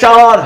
4